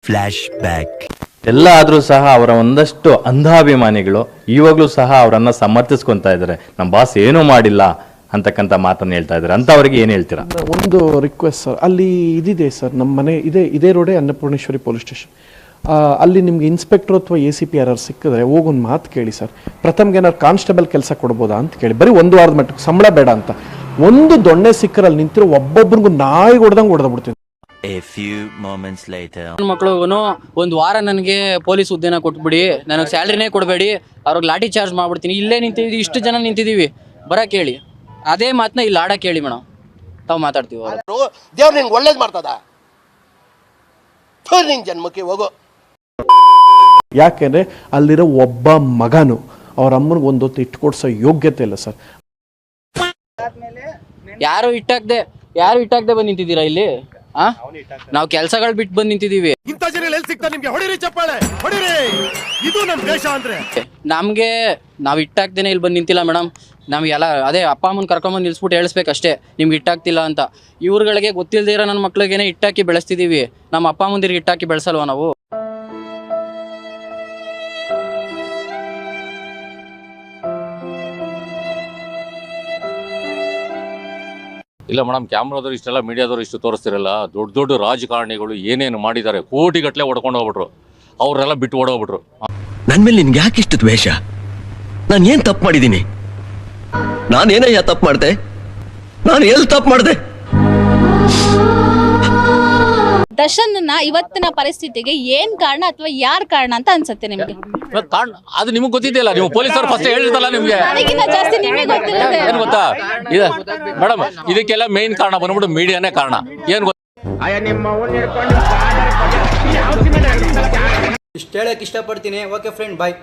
Flash back. ಎಲ್ಲ ಆದರೂ ಸಹ ಅವರ ಒಂದಷ್ಟು ಅಂಧಾಭಿಮಾನಿಗಳು ಇವಾಗಲೂ ಸಹ ಅವರನ್ನ ಸಮರ್ಥಿಸ್ಕೊಂತಾ ಇದ್ದಾರೆ. ನಮ್ಮ ಬಾಸ್ ಏನೂ ಮಾಡಿಲ್ಲ ಅಂತಕ್ಕಂಥ ಮಾತನ್ನು ಹೇಳ್ತಾ ಇದ್ದಾರೆ. ಅಂತವರಿಗೆ ಏನು ಹೇಳ್ತೀರಾ? ಒಂದು ರಿಕ್ವೆಸ್ಟ್ ಸರ್, ಅಲ್ಲಿ ಇದಿದೆ ಸರ್, ನಮ್ಮ ಮನೆ ಇದೇ ರೋಡೇ ಅನ್ನಪೂರ್ಣೇಶ್ವರಿ ಪೊಲೀಸ್ ಸ್ಟೇಷನ್. ಅಲ್ಲಿ ನಿಮ್ಗೆ ಇನ್ಸ್ಪೆಕ್ಟರ್ ಅಥವಾ ACP ಯಾರು ಸಿಕ್ಕಿದ್ರೆ ಹೋಗೊಂದು ಮಾತು ಕೇಳಿ ಸರ್, ಪ್ರಥಮ್ಗೆ ಏನಾದ್ರು ಕಾನ್ಸ್ಟೇಬಲ್ ಕೆಲಸ ಕೊಡ್ಬೋದಾ ಅಂತ ಕೇಳಿ. ಬರೀ ಒಂದು ವಾರದ ಮಟ್ಟಕ್ಕೆ ಸಂಬಳ ಬೇಡ ಅಂತ. ಒಂದು ದೊಣ್ಣೆ ಸಿಕ್ಕರಲ್ಲಿ ನಿಂತಿರೋ ಒಬ್ಬೊಬ್ಬರಿಗೂ ನಾಯಿ ಹೊಡೆದ್ಬಿಡ್ತೀನಿ. A few moments later. ನನ್ನ ಮಕ್ಳಿಗೂ ಒಂದು ವಾರ ನನಗೆ ಪೊಲೀಸ್ ಹುದ್ದೆನ ಕೊಟ್ಬಿಡಿ, ನನಗೆ ಸ್ಯಾಲ್ರಿನೇ ಕೊಡಬೇಡಿ, ಅವ್ರಿಗೆ ಲಾಠಿ ಚಾರ್ಜ್ ಮಾಡ್ಬಿಡ್ತೀನಿ. ಇಲ್ಲೇ ನಿಂತಿದ್ದೀವಿ, ಇಷ್ಟು ಜನ ನಿಂತಿದ್ದೀವಿ, ಬರಕ್ಕೆ ಹೇಳಿ. ಅದೇ ಮಾತನ್ನ ಇಲ್ಲಿ ಆಡಕ್ಕೆ ಹೇಳಿ ಮೇಡಮ್, ತಾವು ಮಾತಾಡ್ತೀವಿ. ದೇವ್ರು ನಿಂಗೆ ಒಳ್ಳೇದು ಮಾಡ್ತದ, ನಿನ್ ಜನ್ಮಕ್ಕೆ ಹೋಗೋ. ಯಾಕೆಂದ್ರೆ ಅಲ್ಲಿರೋ ಒಬ್ಬ ಮಗನು ಅವ್ರ ಅಮ್ಮನಿಗೆ ಒಂದೊತ್ತು ಇಟ್ಕೊಡ್ಸೋ ಯೋಗ್ಯತೆ ಇಲ್ಲ ಸರ್. ಯಾರು ಇಟ್ಟಾಕ್ದೆ ಬಂದು ನಿಂತಿದ್ದೀರಾ ಇಲ್ಲಿ? ನಾವು ಕೆಲಸಗಳು ಬಿಟ್ಟು ಬಂದು ನಿಂತಿದ್ದೀವಿ. ಇಂಥ ಜನ ಎಲ್ಲಿ ಸಿಗ್ತಾರೆ ನಿಮ್ಗೆ? ಹೊಡಿರಿ ಚಪ್ಪಾಳೆ, ಹೊಡಿರಿ. ಇದು ನಮ್ಮ ದೇಶ ಅಂದ್ರೆ. ನಮಗೆ ನಾವು ಇಟ್ಟಾಕ್ದೇನೆ ಇಲ್ಲಿ ಬಂದು ನಿಂತಿಲ್ಲ ಮೇಡಮ್. ನಮಗೆಲ್ಲ ಅದೇ ಅಪ್ಪ ಅಮ್ಮನ ಕರ್ಕೊಂಬಂದು ನಿಲ್ಸ್ಬಿಟ್ಟು ಹೇಳಿಸ್ಬೇಕಷ್ಟೇ, ನಿಮ್ಗೆ ಇಟ್ಟಾಗ್ತಿಲ್ಲ ಅಂತ. ಇವ್ರುಗಳಿಗೆ ಗೊತ್ತಿಲ್ಲದೆ ಇರೋ ನನ್ನ ಮಕ್ಳಿಗೇನೆ ಇಟ್ಟಾಕಿ ಬೆಳೆಸ್ತಿದ್ದೀವಿ. ನಮ್ಮ ಅಪ್ಪ ಅಮ್ಮಂದಿರಿಗೆ ಇಟ್ಟಾಕಿ ಬೆಳೆಸಲ್ವ ನಾವು? ಇಲ್ಲ ಮೇಡಮ್, ಕ್ಯಾಮ್ರಾದವ್ರು ಇಷ್ಟೆಲ್ಲ ಮೀಡಿಯಾದವ್ರು ಇಷ್ಟು ತೋರಿಸ್ತಿರಲ್ಲ. ದೊಡ್ಡ ದೊಡ್ಡ ರಾಜಕಾರಣಿಗಳು ಏನೇನು ಮಾಡಿದ್ದಾರೆ, ಕೋಟಿಗಟ್ಟಲೆ ಹೊಡ್ಕೊಂಡು ಹೋಗ್ಬಿಟ್ರು, ಅವರೆಲ್ಲ ಬಿಟ್ಟು ಓಡೋಗ್ಬಿಟ್ರು. ನನ್ನ ಮೇಲೆ ನಿನ್ಗೆ ಯಾಕೆ ಇಷ್ಟು ದ್ವೇಷ? ನಾನು ಏನು ತಪ್ಪು ಮಾಡಿದ್ದೀನಿ? ನಾನೇನಯ್ಯ ತಪ್ಪು ಮಾಡಿದೆ? ನಾನು ಎಲ್ಲಿ ತಪ್ಪು ಮಾಡಿದೆ? ದರ್ಶನ್ನ ಇವತ್ತಿನ ಪರಿಸ್ಥಿತಿಗೆ ಏನ್ ಕಾರಣ ಅಥವಾ ಯಾರ್ ಕಾರಣ ಅಂತ ಅನ್ಸುತ್ತೆ ನಿಮ್ಗೆ? ಅದು ನಿಮ್ಗೆ ಗೊತ್ತಿದೆಯಲ್ಲ, ನೀವು ಪೊಲೀಸರು ಫಸ್ಟ್ ಹೇಳಿರ್ತಲ್ಲ ನಿಮ್ಗೆ. ನನಗಿಂತ ಜಾಸ್ತಿ ನಿಮಗೆ ಗೊತ್ತಿರುತ್ತೆ. ಏನ್ ಗೊತ್ತಾ ಇದೆ ಮೇಡಮ್, ಇದಕ್ಕೆಲ್ಲ ಮೇನ್ ಕಾರಣ ಬಂದ್ಬಿಟ್ಟು ಮೀಡಿಯಾನೇ ಕಾರಣ. ಏನ್ ಗೊತ್ತಾ, ಇಷ್ಟು ಹೇಳಕ್ ಇಷ್ಟಪಡ್ತೀನಿ. ಓಕೆ ಫ್ರೆಂಡ್, ಬಾಯ್.